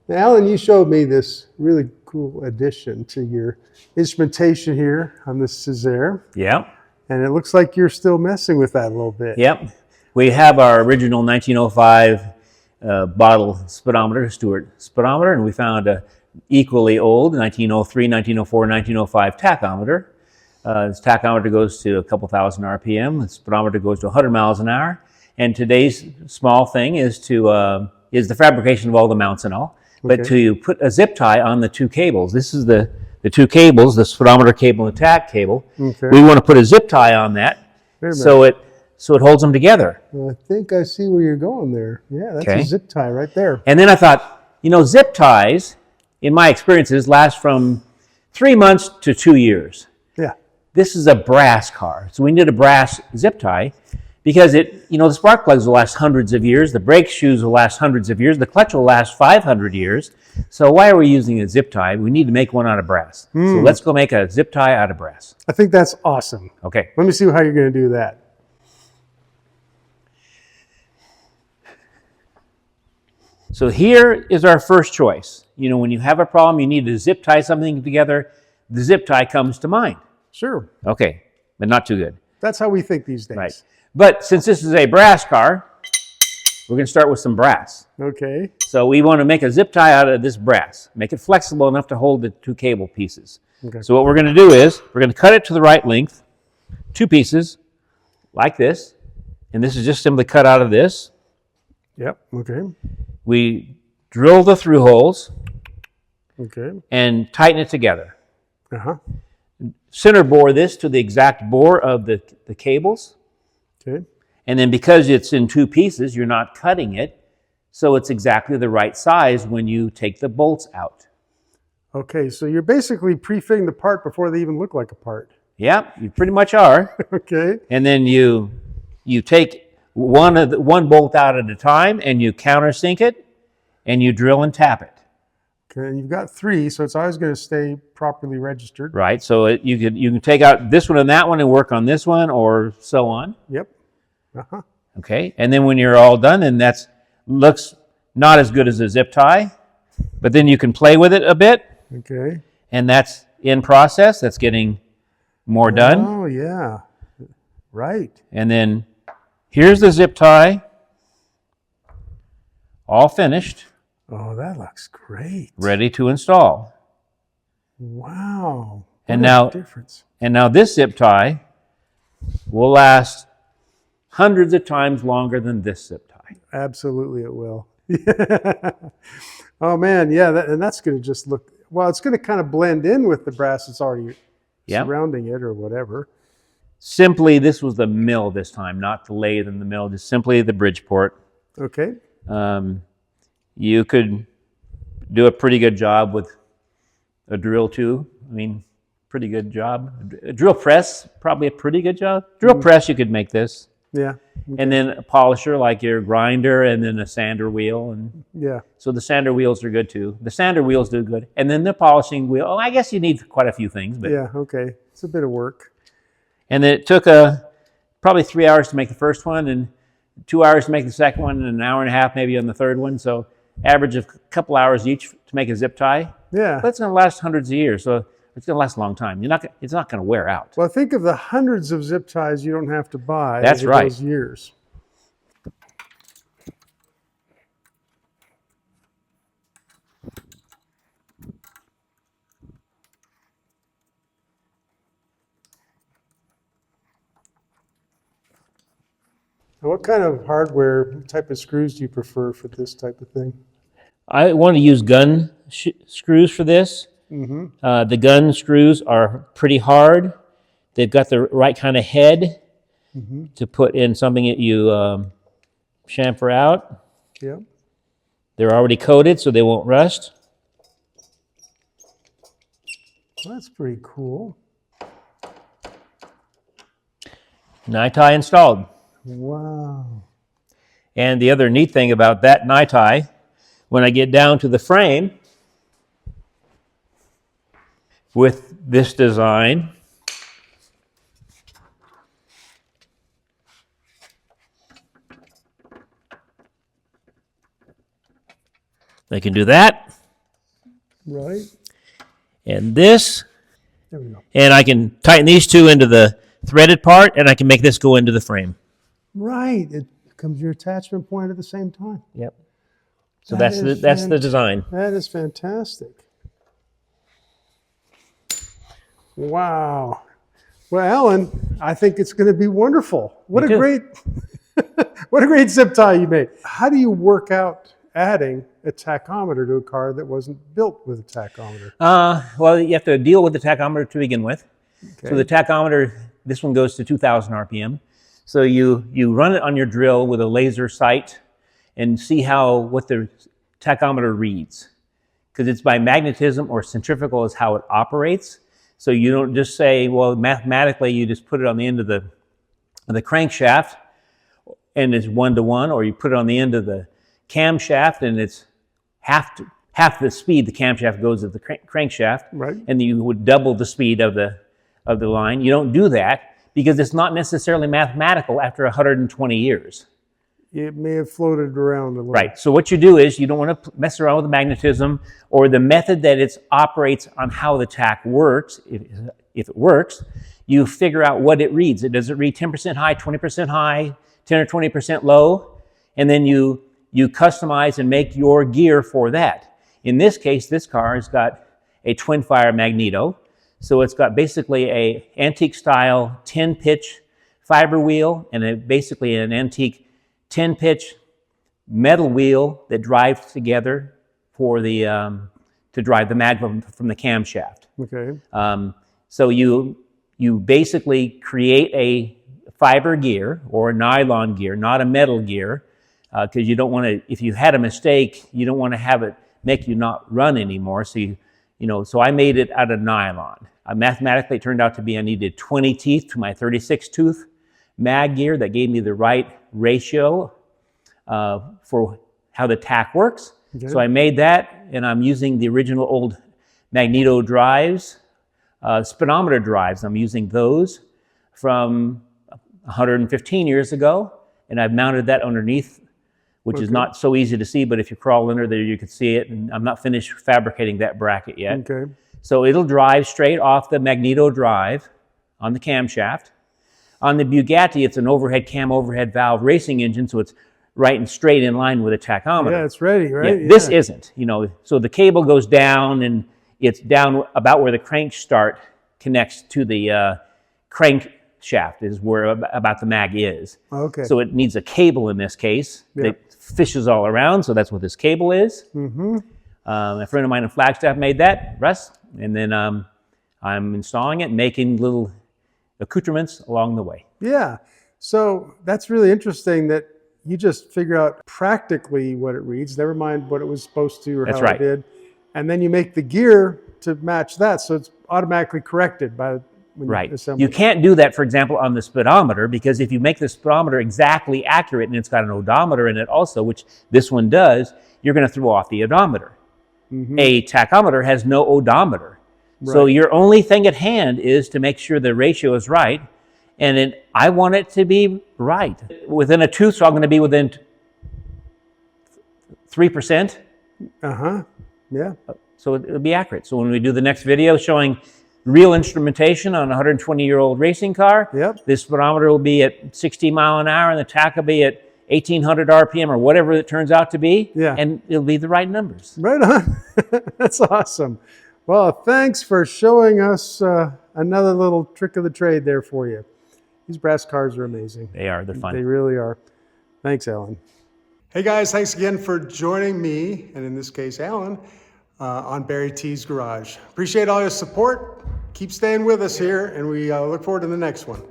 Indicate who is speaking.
Speaker 1: Now, Alan, you showed me this really cool addition to your instrumentation here on this Sizaire.
Speaker 2: Yep.
Speaker 1: And it looks like you're still messing with that a little bit.
Speaker 2: Yep. We have our original 1905 bottle speedometer, Stewart speedometer, and we found a equally old 1903, 1904, 1905 tachometer. This tachometer goes to a couple thousand RPM. The speedometer goes to 100 miles an hour. And today's small thing is the fabrication of all the mounts and all. But to put a zip tie on the two cables, this is the two cables, the speedometer cable and the TACH cable. Okay. We want to put a zip tie on that so it holds them together.
Speaker 1: Well, I think I see where you're going there. Yeah, that's a zip tie right there.
Speaker 2: And then I thought, you know, zip ties, in my experiences, last from 3 months to 2 years.
Speaker 1: Yeah.
Speaker 2: This is a brass car, so we need a brass zip tie. Because the spark plugs will last hundreds of years, the brake shoes will last hundreds of years, the clutch will last 500 years. So why are we using a zip tie? We need to make one out of brass. So let's go make a zip tie out of brass.
Speaker 1: I think that's awesome.
Speaker 2: Okay.
Speaker 1: Let me see how you're going to do that.
Speaker 2: So here is our first choice. You know, when you have a problem, you need to zip tie something together, the zip tie comes to mind.
Speaker 1: Sure.
Speaker 2: Okay, but not too good.
Speaker 1: That's how we think these days.
Speaker 2: Right. But since this is a brass car, we're going to start with some brass.
Speaker 1: Okay.
Speaker 2: So we want to make a zip tie out of this brass. Make it flexible enough to hold the two cable pieces. Okay. So what we're going to do is, we're going to cut it to the right length, 2 pieces, like this. And this is just simply cut out of this.
Speaker 1: Yep, okay.
Speaker 2: We drill the through holes.
Speaker 1: Okay.
Speaker 2: And tighten it together.
Speaker 1: Uh-huh.
Speaker 2: Center bore this to the exact bore of the cables.
Speaker 1: Okay.
Speaker 2: And then because it's in 2 pieces, you're not cutting it, so it's exactly the right size when you take the bolts out.
Speaker 1: Okay, so you're basically pre-fitting the part before they even look like a part.
Speaker 2: Yeah, you pretty much are.
Speaker 1: Okay.
Speaker 2: And then you take one bolt out at a time, and you countersink it, and you drill and tap it.
Speaker 1: Okay, and you've got 3, so it's always going to stay properly registered.
Speaker 2: Right, so you can take out this one and that one and work on this one, or so on.
Speaker 1: Yep. Uh-huh.
Speaker 2: Okay, and then when you're all done, and that looks not as good as a zip tie, but then you can play with it a bit.
Speaker 1: Okay.
Speaker 2: And that's in process. That's getting more done.
Speaker 1: Oh, yeah. Right.
Speaker 2: And then here's the zip tie, all finished.
Speaker 1: Oh, that looks great.
Speaker 2: Ready to install.
Speaker 1: Wow.
Speaker 2: And now this zip tie will last hundreds of times longer than this zip tie.
Speaker 1: Absolutely it will. Oh man, yeah, and that's going to just look, well, it's going to kind of blend in with the brass that's already surrounding it or whatever.
Speaker 2: Simply, this was the mill this time, not the lathe in the mill, just simply the Bridgeport.
Speaker 1: Okay.
Speaker 2: You could do a pretty good job with a drill too. I mean, pretty good job. A drill press, probably a pretty good job. Drill press, you could make this.
Speaker 1: Yeah. Okay.
Speaker 2: And then a polisher like your grinder, and then a sander wheel. And
Speaker 1: yeah.
Speaker 2: So the sander wheels are good too. The sander wheels do good. And then the polishing wheel, I guess you need quite a few things. But
Speaker 1: yeah, okay. It's a bit of work.
Speaker 2: And then it took probably 3 hours to make the first one, and 2 hours to make the second one, and an hour and a half maybe on the third one. So average of a couple hours each to make a zip tie.
Speaker 1: Yeah.
Speaker 2: But it's going to last hundreds of years. So it's going to last a long time. It's not going to wear out.
Speaker 1: Well, think of the hundreds of zip ties you don't have to buy.
Speaker 2: That's right.
Speaker 1: Those years. Now, what kind of hardware, type of screws do you prefer for this type of thing?
Speaker 2: I want to use gun screws for this.
Speaker 1: Mm-hmm.
Speaker 2: The gun screws are pretty hard. They've got the right kind of head to put in something that you chamfer out.
Speaker 1: Yeah.
Speaker 2: They're already coated, so they won't rust.
Speaker 1: Well, that's pretty cool.
Speaker 2: Tie installed.
Speaker 1: Wow.
Speaker 2: And the other neat thing about that tie, when I get down to the frame with this design, I can do that.
Speaker 1: Right.
Speaker 2: And this.
Speaker 1: There we go.
Speaker 2: And I can tighten these two into the threaded part, and I can make this go into the frame.
Speaker 1: Right. It becomes your attachment point at the same time.
Speaker 2: Yep. So that's the design.
Speaker 1: That is fantastic. Wow. Well, Alan, I think it's going to be wonderful. What a great zip tie you made. How do you work out adding a tachometer to a car that wasn't built with a tachometer?
Speaker 2: Well, you have to deal with the tachometer to begin with.
Speaker 1: Okay.
Speaker 2: So the tachometer, this one goes to 2,000 RPM. So you run it on your drill with a laser sight and see what the tachometer reads. Because it's by magnetism or centrifugal is how it operates. So you don't just say, well, mathematically you just put it on the end of the crankshaft and it's 1-to-1, or you put it on the end of the camshaft and it's half the speed the camshaft goes at the crankshaft,
Speaker 1: right?
Speaker 2: And you would double the speed of the line. You don't do that because it's not necessarily mathematical after 120 years.
Speaker 1: It may have floated around a little.
Speaker 2: Right. So what you do is you don't want to mess around with the magnetism or the method that it operates on how the tach works. If it works, you figure out what it reads. Does it read 10% high, 20% high, 10 or 20% low? And then you customize and make your gear for that. In this case, this car has got a twin fire magneto. So it's got basically a antique style 10-pitch fiber wheel and basically an antique 10-pitch metal wheel that drives together for to drive the mag from the camshaft.
Speaker 1: Okay.
Speaker 2: So you basically create a fiber gear or a nylon gear, not a metal gear, because you don't want to. If you had a mistake, you don't want to have it make you not run anymore. So so I made it out of nylon. Mathematically, it turned out to be I needed 20 teeth to my 36 tooth mag gear that gave me the right ratio for how the tach works. Okay. So I made that, and I'm using the original old magneto drives, speedometer drives. I'm using those from 115 years ago, and I've mounted that underneath, which is not so easy to see, but if you crawl under there, you can see it, and I'm not finished fabricating that bracket yet.
Speaker 1: Okay.
Speaker 2: So it'll drive straight off the magneto drive on the camshaft. On the Bugatti, it's an overhead overhead valve racing engine, so it's right and straight in line with a tachometer.
Speaker 1: Yeah, it's ready, right?
Speaker 2: Yeah, this isn't, so the cable goes down and it's down about where the crank start connects to the crankshaft is where about the mag is.
Speaker 1: Okay.
Speaker 2: So it needs a cable in this case that fishes all around, so that's what this cable is. Mm-hmm. A friend of mine in Flagstaff made that, Russ, and then I'm installing it and making little accoutrements along the way.
Speaker 1: Yeah. So that's really interesting that you just figure out practically what it reads, never mind what it was supposed to or how it did. And then you make the gear to match that. So it's automatically corrected by when you assemble
Speaker 2: You can't do that, for example, on the speedometer, because if you make the speedometer exactly accurate and it's got an odometer in it also, which this one does, you're going to throw off the odometer. Mm-hmm. A tachometer has no odometer. Right. So your only thing at hand is to make sure the ratio is right. And then I want it to be right. Within a tooth, so I'm going to be within 3%.
Speaker 1: Uh-huh. Yeah. So
Speaker 2: it'll be accurate. So when we do the next video showing real instrumentation on a 120-year-old racing car, this speedometer will be at 60 mile an hour and the tach will be at 1,800 RPM or whatever it turns out to be. Yeah. And it'll be the right numbers.
Speaker 1: Right on. That's awesome. Well, thanks for showing us another little trick of the trade there for you. These brass cars are amazing.
Speaker 2: They are. They're fun.
Speaker 1: They really are. Thanks, Alan. Hey, guys. Thanks again for joining me, and in this case, Alan, on BarryT's Garage. Appreciate all your support. Keep staying with us here, and we look forward to the next one.